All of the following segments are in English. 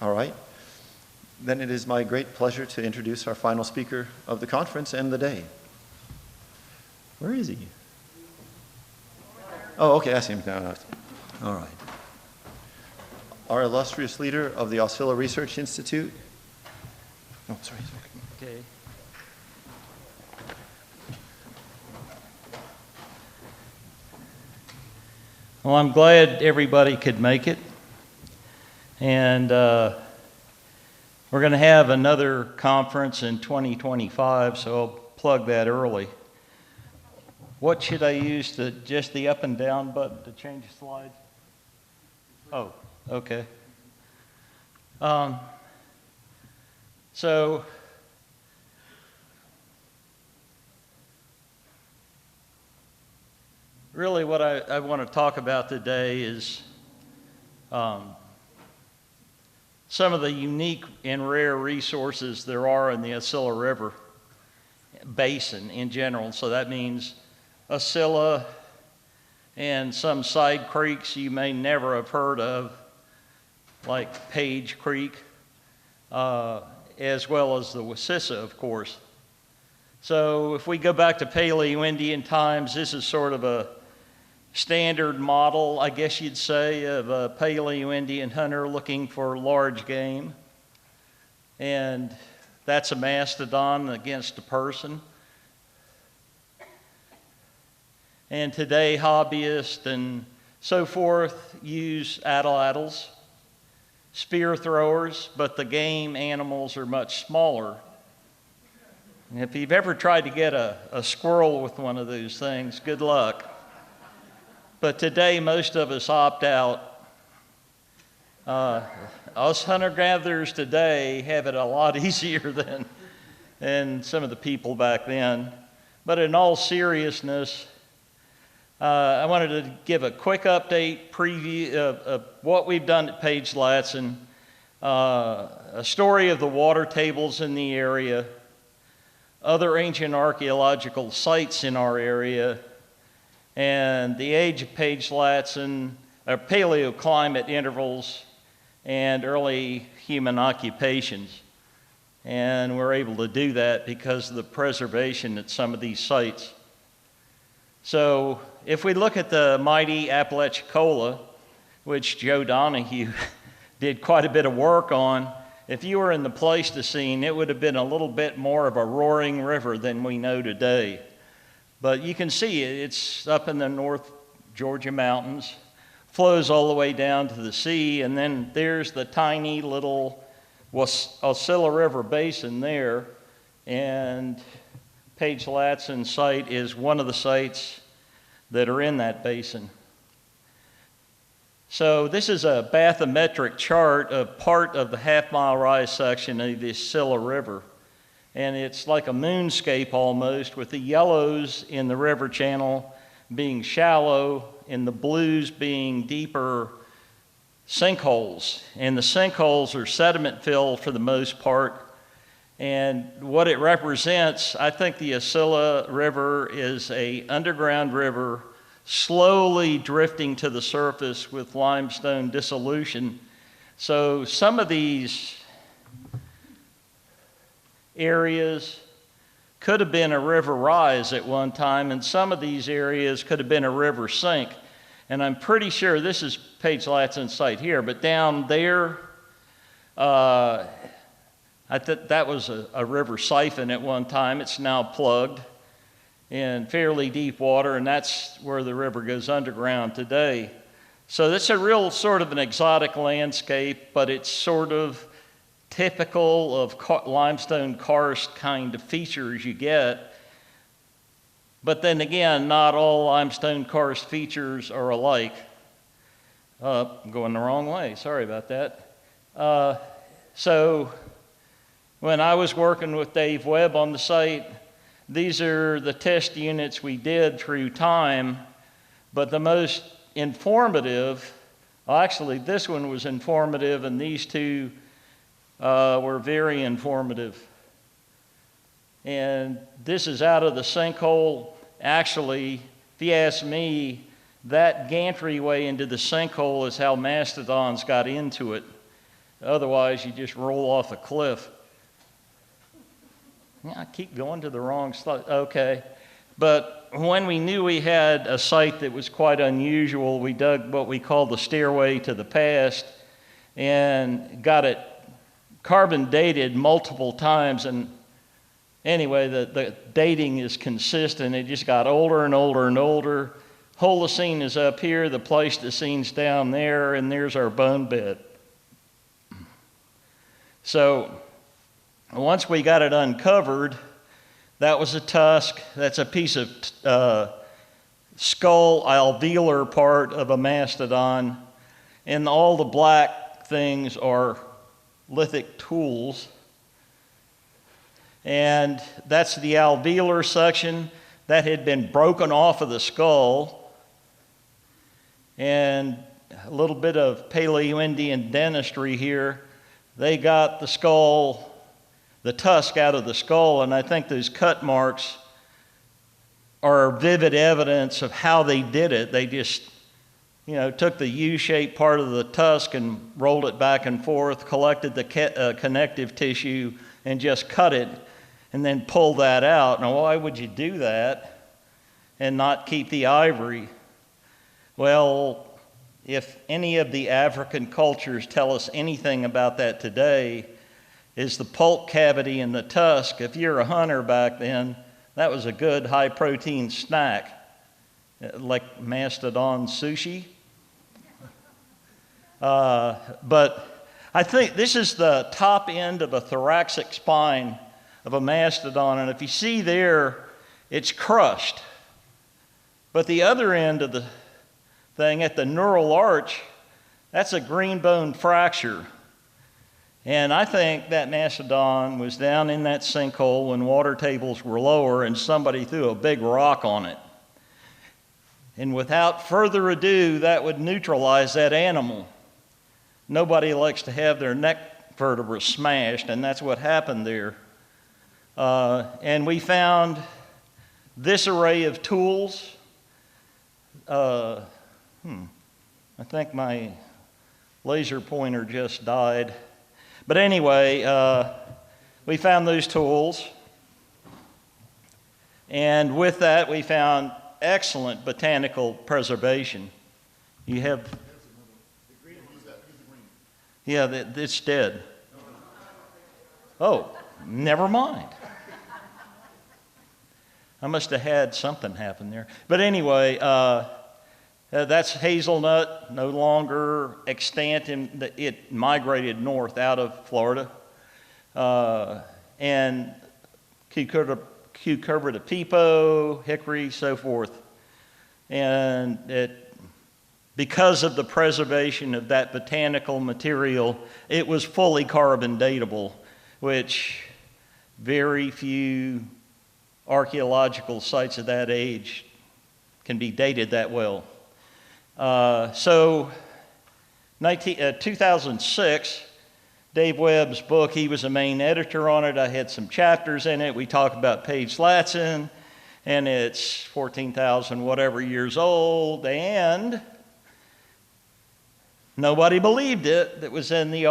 All right. Then it is my great pleasure to introduce our final speaker of the conference and the day. Where is he? Oh, okay, I see him now. All right. Our illustrious leader of the Osceola Research Institute. Oh, sorry. Okay. Well, I'm glad everybody could make it. And we're going to have another conference in 2025, so I'll plug that early. What should I use to just the up and down button to change the slides? Oh, okay. So really what I want to talk about today is some of the unique and rare resources there are in the Osceola River Basin in general. So that means Osceola and some side creeks you may never have heard of, like Page Creek, as well as the Wassissa, of course. So if we go back to Paleo-Indian times, this is sort of a standard model, I guess you'd say, of a Paleo-Indian hunter looking for large game. And that's a mastodon against a person. And today, hobbyists and so forth use atlatls, spear throwers, but the game animals are much smaller. And if you've ever tried to get a squirrel with one of those things, good luck. But today, most of us opt out. Us hunter-gatherers today have it a lot easier than some of the people back then. But in all seriousness, I wanted to give a quick update preview of what we've done at Page Latson, a story of the water tables in the area, other ancient archaeological sites in our area, and the age of Page Latson, paleoclimate intervals, and early human occupations. And we're able to do that because of the preservation at some of these sites. So if we look at the mighty Apalachicola, which Joe Donahue did quite a bit of work on, if you were in the Pleistocene, it would have been a little bit more of a roaring river than we know today. But you can see it's up in the North Georgia mountains, flows all the way down to the sea, and then there's the tiny little Osceola River Basin there, and Page Latson site is one of the sites that are in that basin. So this is a bathymetric chart of part of the half-mile rise section of the Osceola River. And it's like a moonscape almost, with the yellows in the river channel being shallow and the blues being deeper sinkholes. And the sinkholes are sediment filled for the most part. And what it represents, I think the Osceola River is an underground river slowly drifting to the surface with limestone dissolution. So some of these areas could have been a river rise at one time, and some of these areas could have been a river sink. And I'm pretty sure this is Page Latson's site here, but down there, I think that was a river siphon at one time. It's now plugged in fairly deep water, and that's where the river goes underground today. So that's a real sort of an exotic landscape, but it's sort of typical of limestone karst kind of features you get. But then again, not all limestone karst features are alike. I'm going the wrong way, sorry about that. So when I was working with Dave Webb on the site, these are the test units we did through time, but the most informative, well, actually this one was informative and these two were very informative. And this is out of the sinkhole. Actually, if you ask me, that gantry way into the sinkhole is how mastodons got into it. Otherwise, you just roll off a cliff. Yeah, I keep going to the wrong slide. Okay. But when we knew we had a site that was quite unusual, we dug what we call the stairway to the past and got it carbon dated multiple times. And anyway, the dating is consistent. It just got older and older and older. Holocene is up here, the Pleistocene's down there, and there's our bone bed. So once we got it uncovered, that was a tusk. That's a piece of skull alveolar part of a mastodon. And all the black things are lithic tools. And that's the alveolar section that had been broken off of the skull. And a little bit of Paleo-Indian dentistry here. They got the skull, the tusk out of the skull, and I think those cut marks are vivid evidence of how they did it. They just, took the U-shaped part of the tusk and rolled it back and forth, collected the connective tissue, and just cut it, and then pulled that out. Now, why would you do that and not keep the ivory? Well, if any of the African cultures tell us anything about that today, is the pulp cavity in the tusk. If you're a hunter back then, that was a good high-protein snack, like mastodon sushi. But I think this is the top end of a thoracic spine of a mastodon, and if you see there, it's crushed. But the other end of the thing at the neural arch, that's a green bone fracture. And I think that mastodon was down in that sinkhole when water tables were lower and somebody threw a big rock on it. And without further ado, that would neutralize that animal. Nobody likes to have their neck vertebra smashed, and that's what happened there. And we found this array of tools. I think my laser pointer just died. But anyway, we found those tools. And with that, we found excellent botanical preservation. You have... Yeah, it's dead. Oh, never mind. I must have had something happen there. But anyway, that's hazelnut, no longer extant. It migrated north out of Florida. And cucurbita pepo, hickory, so forth. And because of the preservation of that botanical material, it was fully carbon datable, which very few archaeological sites of that age can be dated that well. So 2006, Dave Webb's book, he was a main editor on it. I had some chapters in it. We talk about Page Latson, and it's 14,000 whatever years old, and nobody believed it that was in the,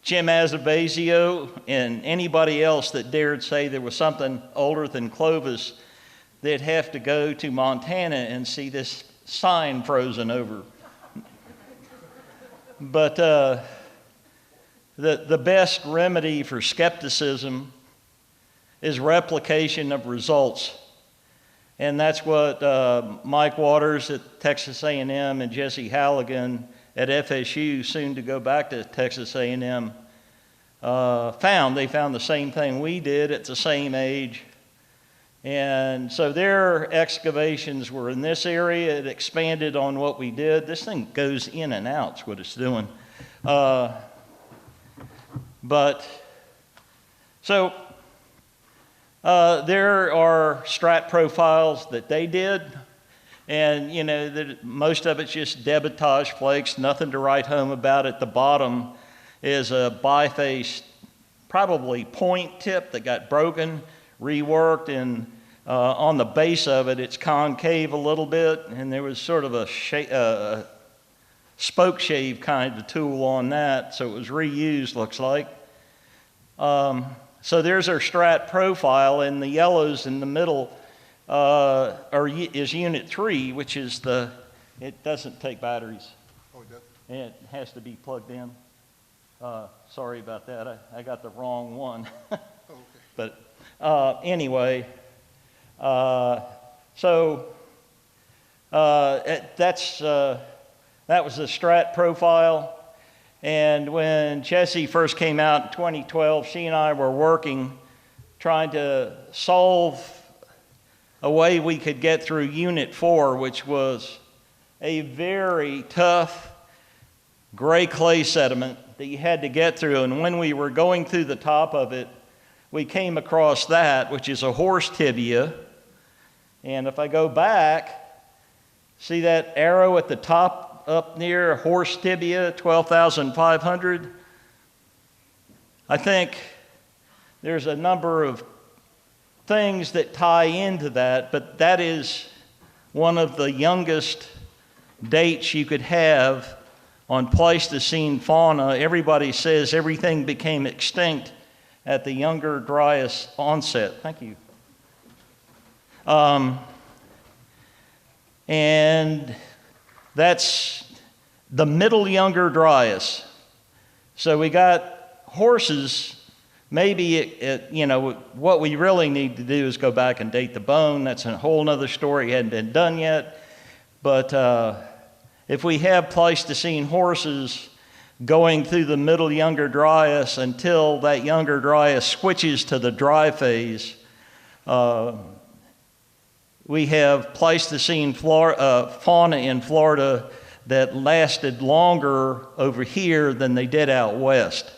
Jim Azabazio and anybody else that dared say there was something older than Clovis, they'd have to go to Montana and see this sign frozen over. But the best remedy for skepticism is replication of results. And that's what Mike Waters at Texas A&M and Jesse Halligan at FSU, soon to go back to Texas A&M, found. They found the same thing we did at the same age. And so their excavations were in this area. It expanded on what we did. This thing goes in and out, is what it's doing. There are strat profiles that they did, and most of it's just debitage flakes, nothing to write home about. At the bottom is a bifaced, probably point tip that got broken, reworked, and on the base of it, it's concave a little bit, and there was sort of a spoke shave kind of tool on that, so it was reused, looks like. So there's our strat profile, and the yellows in the middle is unit 3, which is it doesn't take batteries. Oh, it does? It has to be plugged in. Sorry about that, I got the wrong one. Oh, okay. But anyway, so that was the strat profile. And when Jessie first came out in 2012, she and I were working, trying to solve a way we could get through Unit 4, which was a very tough gray clay sediment that you had to get through. And when we were going through the top of it, we came across that, which is a horse tibia. And if I go back, see that arrow at the top up near horse tibia, 12,500? I think there's a number of things that tie into that, but that is one of the youngest dates you could have on Pleistocene fauna. Everybody says everything became extinct at the Younger Dryas onset. Thank you. And that's the middle Younger Dryas. So we got horses. Maybe, what we really need to do is go back and date the bone. That's a whole other story, hadn't been done yet. But if we have Pleistocene horses going through the middle Younger Dryas until that Younger Dryas switches to the dry phase, we have Pleistocene fauna in Florida that lasted longer over here than they did out west,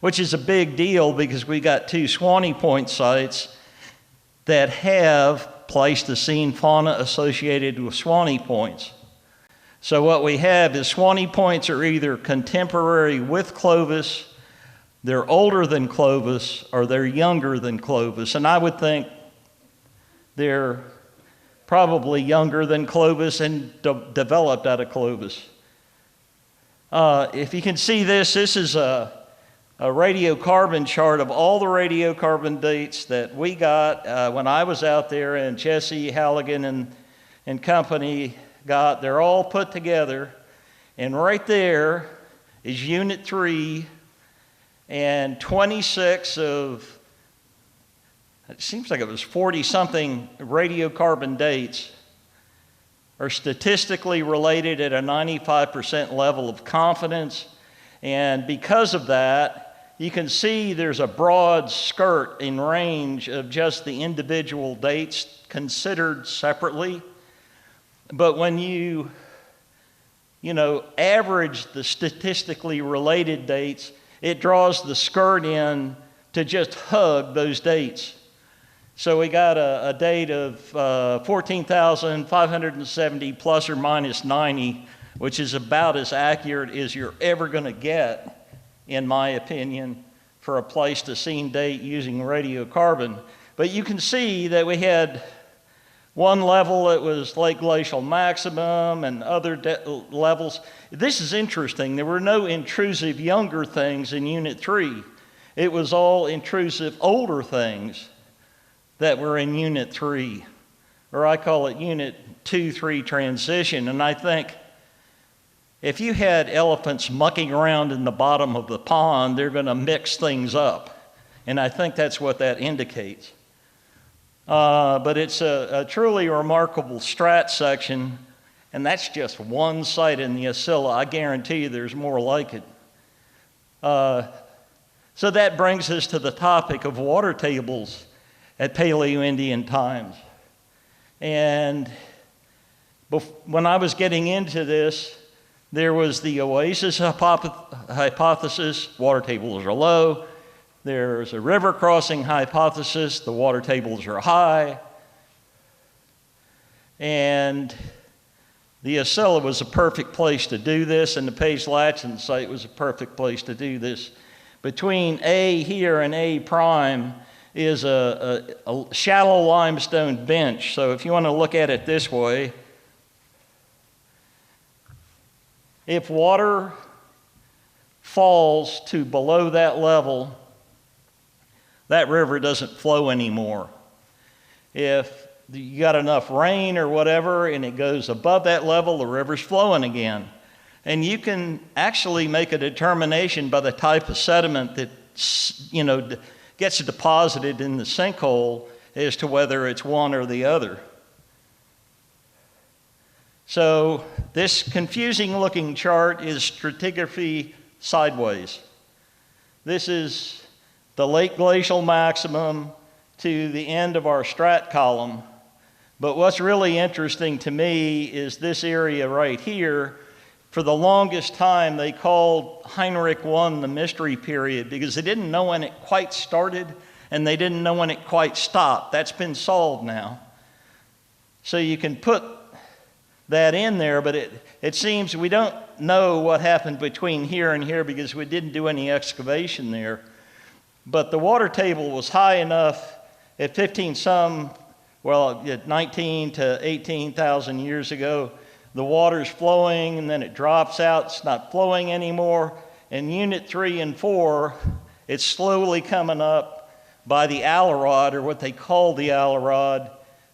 which is a big deal because we got 2 Swanee Point sites that have Pleistocene fauna associated with Swanee Points. So what we have is Swanee Points are either contemporary with Clovis, they're older than Clovis, or they're younger than Clovis. And I would think they're probably younger than Clovis and developed out of Clovis. If you can see this is a radiocarbon chart of all the radiocarbon dates that we got when I was out there, and Jesse Halligan and company got. They're all put together, and right there is Unit 3 and 26 of, it seems like it was 40-something radiocarbon dates are statistically related at a 95% level of confidence. And because of that, you can see there's a broad skirt in range of just the individual dates considered separately. But when you average the statistically related dates, it draws the skirt in to just hug those dates. So we got a date of 14,570 plus or minus 90, which is about as accurate as you're ever going to get, in my opinion, for a Pleistocene date using radiocarbon. But you can see that we had one level that was late glacial maximum and other levels. This is interesting. There were no intrusive younger things in Unit 3. It was all intrusive older things that were in Unit 3, or I call it Unit 2-3 transition. And I think if you had elephants mucking around in the bottom of the pond, they're going to mix things up. And I think that's what that indicates. But it's a truly remarkable strat section, and that's just one site in the Oscilla. I guarantee you there's more like it. So that brings us to the topic of water tables at Paleo-Indian times. And when I was getting into this, there was the oasis hypothesis, water tables are low. There's a river crossing hypothesis, the water tables are high. And the Oscilla was a perfect place to do this, and the Page-Latchin site was a perfect place to do this. Between A here and A prime is a shallow limestone bench. So if you want to look at it this way, If water falls to below that level, that river doesn't flow anymore. If you got enough rain or whatever and it goes above that level, the river's flowing again. And you can actually make a determination by the type of sediment that, gets deposited in the sinkhole as to whether it's one or the other. So this confusing looking chart is stratigraphy sideways. This is the late glacial maximum to the end of our strat column. But what's really interesting to me is this area right here. For the longest time, they called Heinrich I the mystery period because they didn't know when it quite started and they didn't know when it quite stopped. That's been solved now. So you can put that in there, but it seems we don't know what happened between here and here because we didn't do any excavation there. But the water table was high enough at 19 to 18,000 years ago. The water's flowing and then it drops out, it's not flowing anymore. In unit 3 and 4, it's slowly coming up by the Alarod, or what they call the Alarod.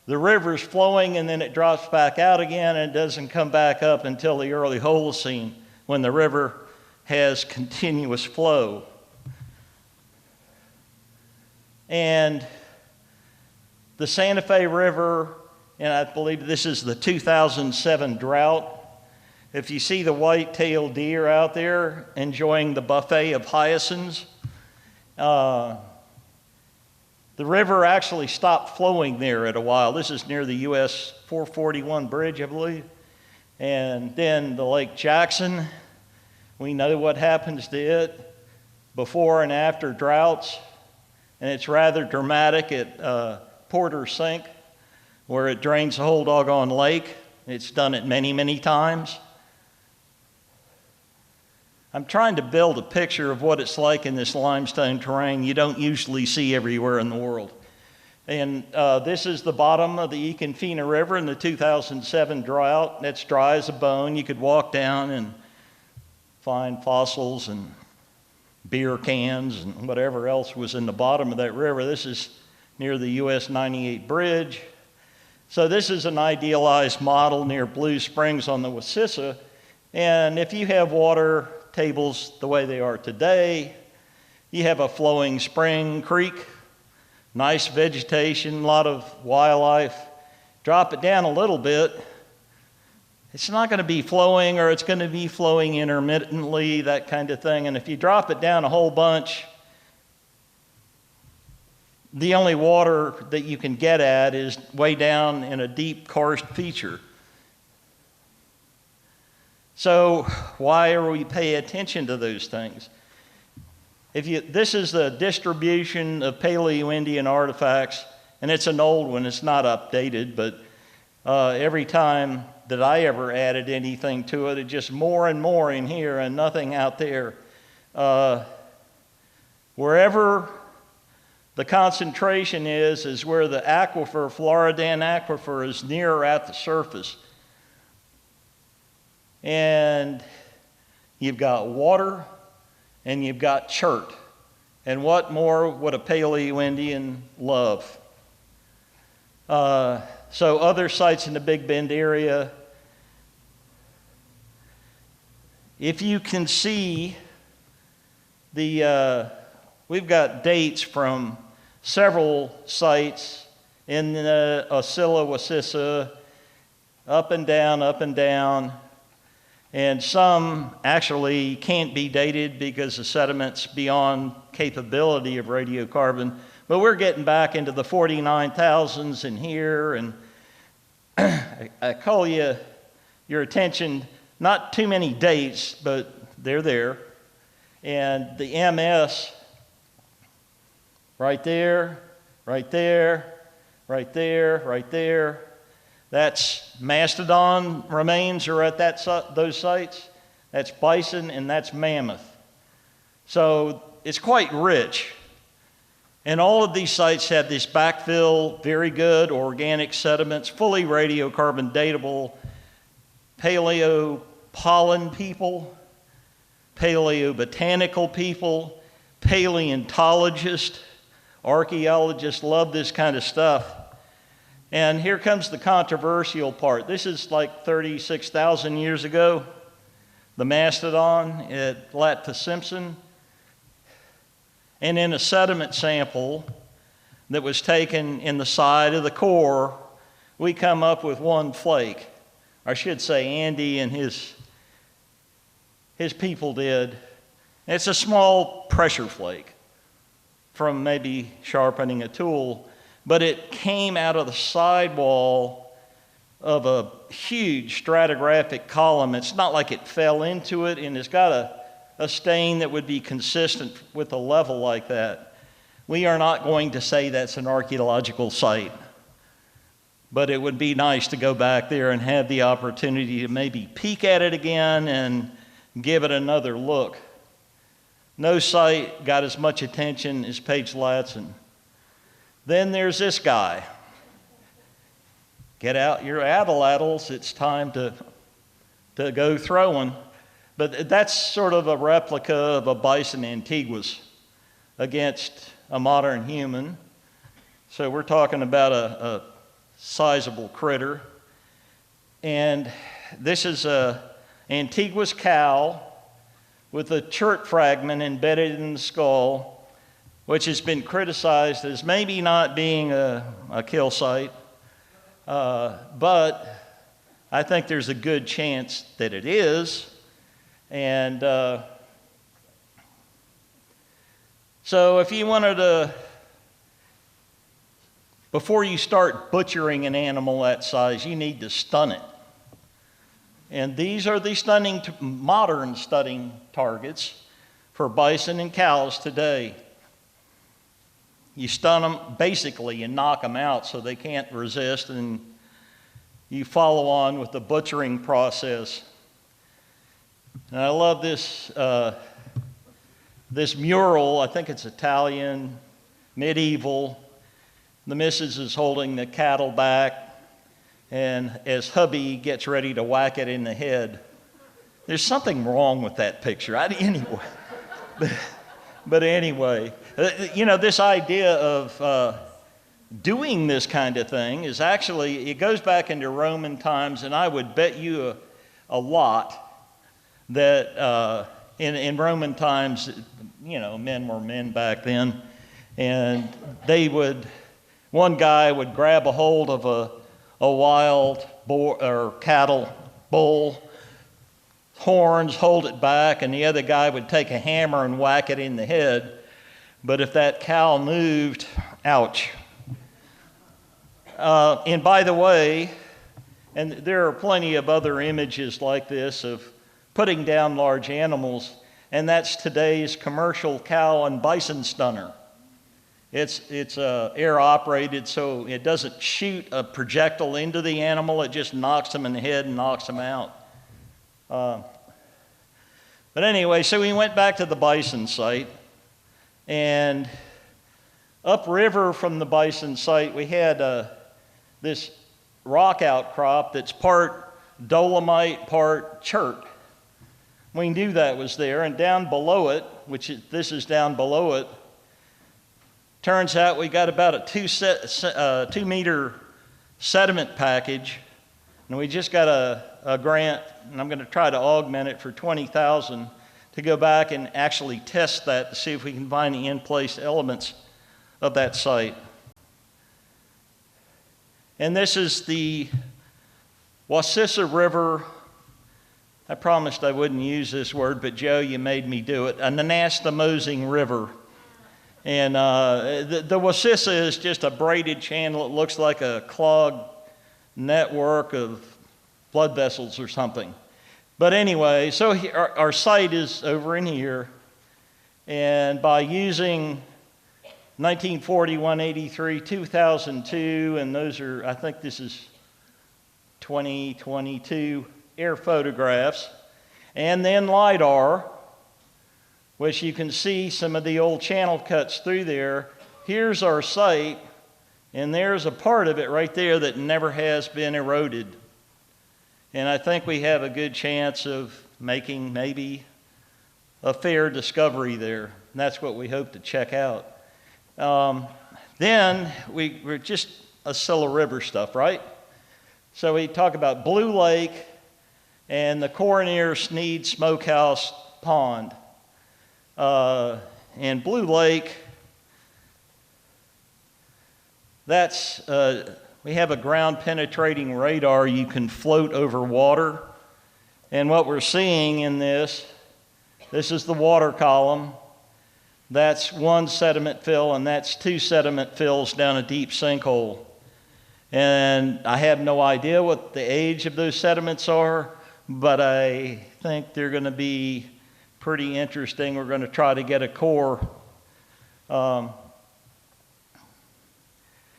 The river's flowing and then it drops back out again and it doesn't come back up until the early Holocene when the river has continuous flow. And the Santa Fe River, and I believe this is the 2007 drought. If you see the white-tailed deer out there enjoying the buffet of hyacinths, the river actually stopped flowing there at a while. This is near the US 441 bridge, I believe. And then the Lake Jackson, we know what happens to it before and after droughts. And it's rather dramatic at Porter Sink, where it drains the whole doggone lake. It's done it many, many times. I'm trying to build a picture of what it's like in this limestone terrain you don't usually see everywhere in the world. And this is the bottom of the Econfina River in the 2007 drought. That's dry as a bone. You could walk down and find fossils and beer cans and whatever else was in the bottom of that river. This is near the US 98 bridge. So this is an idealized model near Blue Springs on the Wassissa. And if you have water tables the way they are today, you have a flowing spring creek, nice vegetation, a lot of wildlife. Drop it down a little bit, it's not going to be flowing, or it's going to be flowing intermittently, that kind of thing. And if you drop it down a whole bunch, the only water that you can get at is way down in a deep karst feature. So why are we paying attention to those things? This is the distribution of Paleo-Indian artifacts, and it's an old one, it's not updated, but every time that I ever added anything to it, it just more and more in here and nothing out there. Wherever the concentration is where the aquifer, Floridan aquifer, is near or at the surface. And you've got water and you've got chert. And what more would a Paleo-Indian love? So other sites in the Big Bend area, if you can see we've got dates from several sites in the Oscilla, Wassissa, up and down. And some actually can't be dated because the sediment's beyond capability of radiocarbon. But we're getting back into the 49,000s in here. And I call your attention, not too many dates, but they're there. And the MS, right there, right there, right there, right there. That's mastodon remains are at those sites. That's bison and that's mammoth. So it's quite rich. And all of these sites have this backfill, very good organic sediments, fully radiocarbon datable, paleo pollen people, paleobotanical people, paleontologists, archaeologists love this kind of stuff. And here comes the controversial part. This is like 36,000 years ago, the mastodon at Latva Simpson. And in a sediment sample that was taken in the side of the core, we come up with one flake. I should say Andy and his people did. It's a small pressure flake from maybe sharpening a tool, but it came out of the sidewall of a huge stratigraphic column. It's not like it fell into it, and it's got a stain that would be consistent with a level like that. We are not going to say that's an archaeological site, but it would be nice to go back there and have the opportunity to maybe peek at it again and give it another look. No site got as much attention as Page Latson. Then there's this guy. Get out your atlatls, it's time to go throwing. But that's sort of a replica of a bison antiguus against a modern human. So we're talking about a sizable critter. And this is a antiguous cow with a chert fragment embedded in the skull, which has been criticized as maybe not being a kill site. But I think there's a good chance that it is. And so if you wanted to, before you start butchering an animal that size, you need to stun it. And these are the modern stunning targets for bison and cows today. You stun them basically and knock them out so they can't resist, and you follow on with the butchering process. And I love this mural. I think it's Italian, medieval. The missus is holding the cattle back, and as hubby gets ready to whack it in the head. There's something wrong with that picture. But anyway, this idea of doing this kind of thing is actually, it goes back into Roman times, and I would bet you a lot that in Roman times, men were men back then, and one guy would grab a hold of a wild boar or cattle bull, horns, hold it back, and the other guy would take a hammer and whack it in the head. But if that cow moved, ouch. And by the way, and there are plenty of other images like this of putting down large animals, and that's today's commercial cow and bison stunner. It's air operated, so it doesn't shoot a projectile into the animal, it just knocks them in the head and knocks them out. But anyway, so we went back to the bison site, and upriver from the bison site, we had this rock outcrop that's part dolomite, part chert. We knew that was there, and down below it, this is down below it, turns out we got about a 2 meter sediment package, and we just got a grant, and I'm going to try to augment it for $20,000 to go back and actually test that to see if we can find the in-place elements of that site. And this is the Wasissa River. I promised I wouldn't use this word, but Joe, you made me do it. An anastomosing river. And the Wasissa is just a braided channel. It looks like a clogged network of blood vessels or something. But anyway, so our site is over in here. And by using 1941, 83, 2002, and those are, I think this is 2022 air photographs, and then LiDAR, which you can see some of the old channel cuts through there. Here's our site, and there's a part of it right there that never has been eroded. And I think we have a good chance of making maybe a fair discovery there. And that's what we hope to check out. Then we're just Oscilla River stuff, right? So we talk about Blue Lake and the Coroner Sneed Smokehouse Pond. And Blue Lake, that's, we have a ground penetrating radar. You can float over water. And what we're seeing in this is the water column. That's one sediment fill, and that's two sediment fills down a deep sinkhole. And I have no idea what the age of those sediments are, but I think they're going to be pretty interesting. We're going to try to get a core. And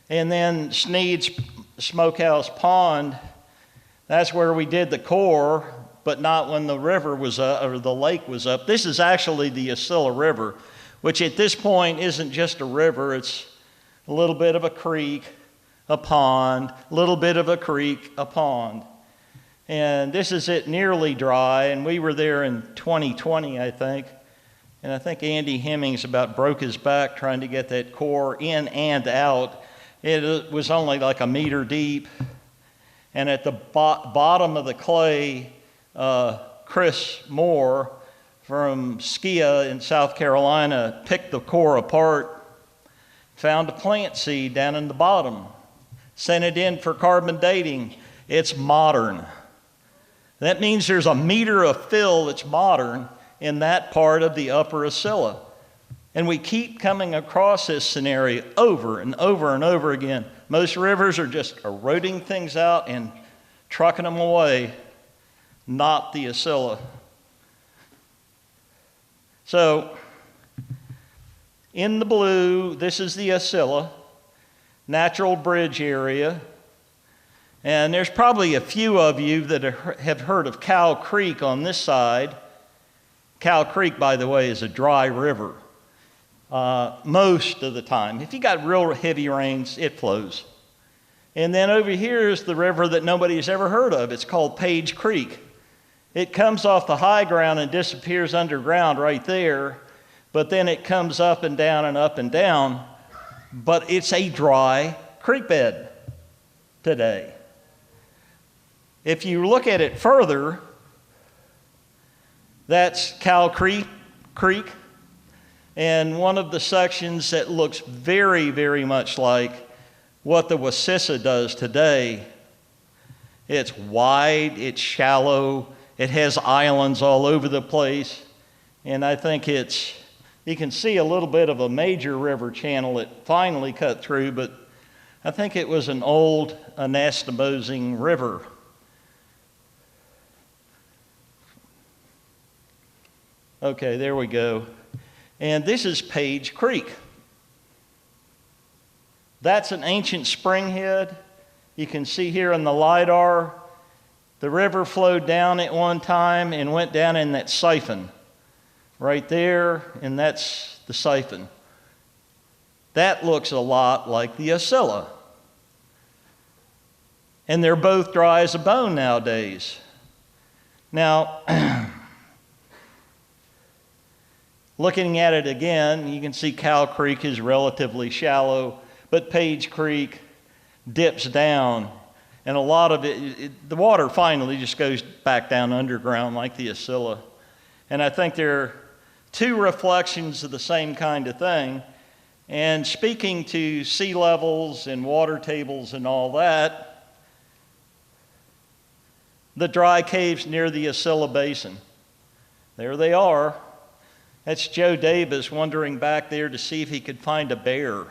then Sneed's Smokehouse Pond, that's where we did the core, but not when the river was up, or the lake was up. This is actually the Oscilla River, which at this point isn't just a river, it's a little bit of a creek, a pond, a little bit of a creek, a pond. And this is it nearly dry, and we were there in 2020, I think. And I think Andy Hemmings about broke his back trying to get that core in and out. It was only like a meter deep. And at the bottom of the clay, Chris Moore from Skia in South Carolina picked the core apart, found a plant seed down in the bottom, sent it in for carbon dating. It's modern. That means there's a meter of fill that's modern in that part of the upper Oscilla. And we keep coming across this scenario over and over and over again. Most rivers are just eroding things out and trucking them away, not the Oscilla. So, in the blue, this is the Oscilla, natural bridge area. And there's probably a few of you that have heard of Cow Creek on this side. Cow Creek, by the way, is a dry river most of the time. If you got real heavy rains, it flows. And then over here is the river that nobody's ever heard of. It's called Page Creek. It comes off the high ground and disappears underground right there, but then it comes up and down and up and down. But it's a dry creek bed today. If you look at it further, that's Cow Creek, and one of the sections that looks very, very much like what the Wassissa does today. It's wide, it's shallow, it has islands all over the place, and I think you can see a little bit of a major river channel it finally cut through, but I think it was an old anastomosing river. Okay, there we go. And this is Page Creek. That's an ancient spring head. You can see here in the LiDAR, the river flowed down at one time and went down in that siphon right there, and that's the siphon. That looks a lot like the Oscilla. And they're both dry as a bone nowadays. Now, looking at it again, you can see Cow Creek is relatively shallow, but Page Creek dips down, and a lot of the water finally just goes back down underground like the Oscilla. And I think they're two reflections of the same kind of thing. And speaking to sea levels and water tables and all that, the dry caves near the Oscilla Basin, there they are. That's Joe Davis wandering back there to see if he could find a bear.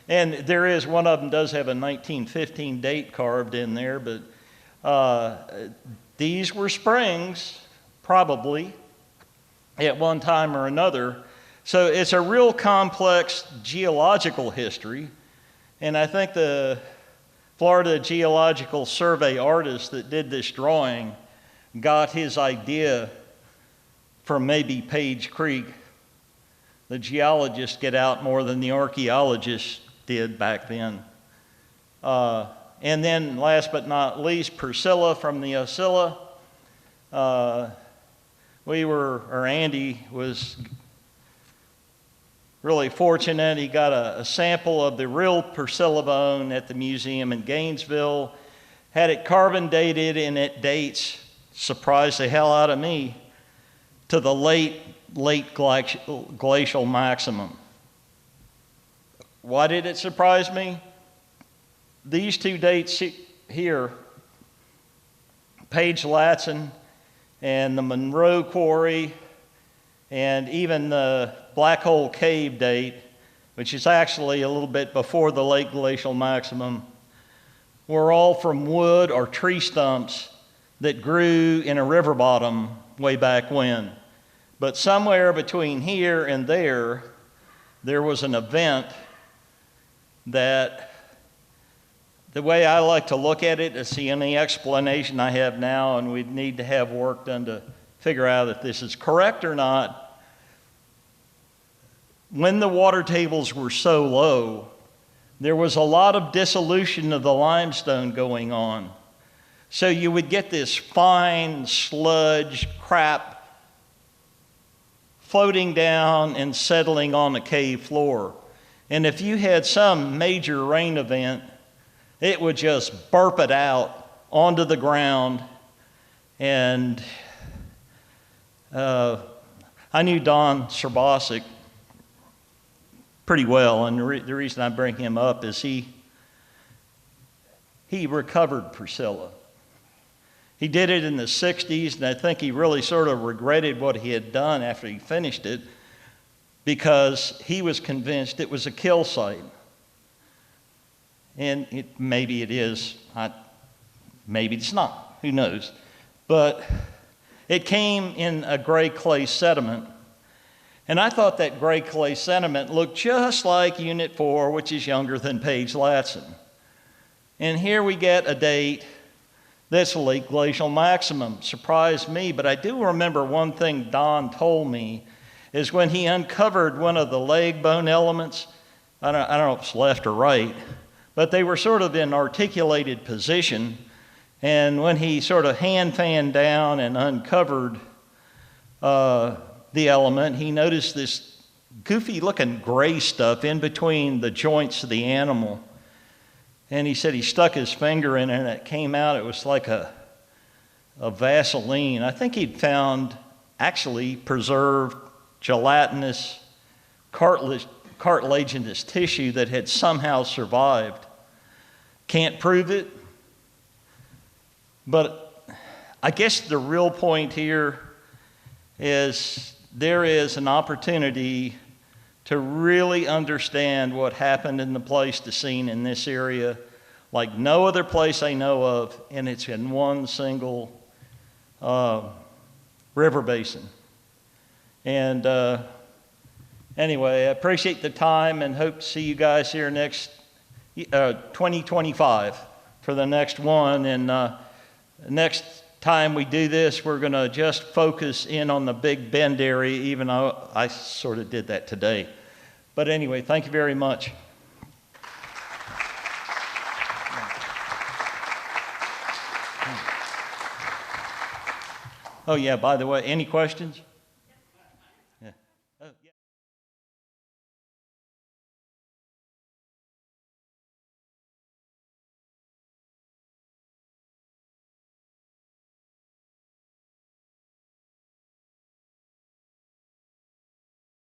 And there is, one of them does have a 1915 date carved in there, but these were springs, probably, at one time or another. So it's a real complex geological history, and I think the Florida Geological Survey artist that did this drawing got his idea from maybe Page Creek. The geologists get out more than the archaeologists did back then. And then last but not least, Priscilla from the Oscilla. Andy was really fortunate. He got a sample of the real Priscilla bone at the museum in Gainesville, had it carbon dated, and it dates, surprised the hell out of me, to the late glacial maximum. Why did it surprise me? These two dates here, Page Latson and the Monroe Quarry, and even the Black Hole Cave date, which is actually a little bit before the late glacial maximum, were all from wood or tree stumps that grew in a river bottom way back when. But somewhere between here and there was an event that, the way I like to look at it, is the only explanation I have now, and we'd need to have work done to figure out if this is correct or not. When the water tables were so low, there was a lot of dissolution of the limestone going on. So you would get this fine sludge crap floating down and settling on the cave floor. And if you had some major rain event, it would just burp it out onto the ground. And I knew Don Serbasic pretty well, and the reason I bring him up is he recovered Priscilla. He did it in the 60s, and I think he really sort of regretted what he had done after he finished it, because he was convinced it was a kill site. And maybe it is, maybe it's not, who knows. But it came in a gray clay sediment. And I thought that gray clay sediment looked just like Unit 4, which is younger than Page Latson. And here we get a date that's late glacial maximum. Surprised me, but I do remember one thing Don told me is when he uncovered one of the leg bone elements, I don't know if it's left or right, but they were sort of in articulated position. And when he sort of hand fanned down and uncovered the element, he noticed this goofy looking gray stuff in between the joints of the animal. And he said he stuck his finger in it and it came out. It was like a Vaseline. I think he'd found actually preserved gelatinous cartilaginous tissue that had somehow survived. Can't prove it, but I guess the real point here is there is an opportunity to really understand what happened in the Pleistocene in this area like no other place I know of, and it's in one single river basin. And anyway, I appreciate the time and hope to see you guys here next 2025 for the next one. And next time we do this, we're going to just focus in on the Big Bend area, even though I sort of did that today. But anyway, thank you very much. Oh yeah, by the way, any questions?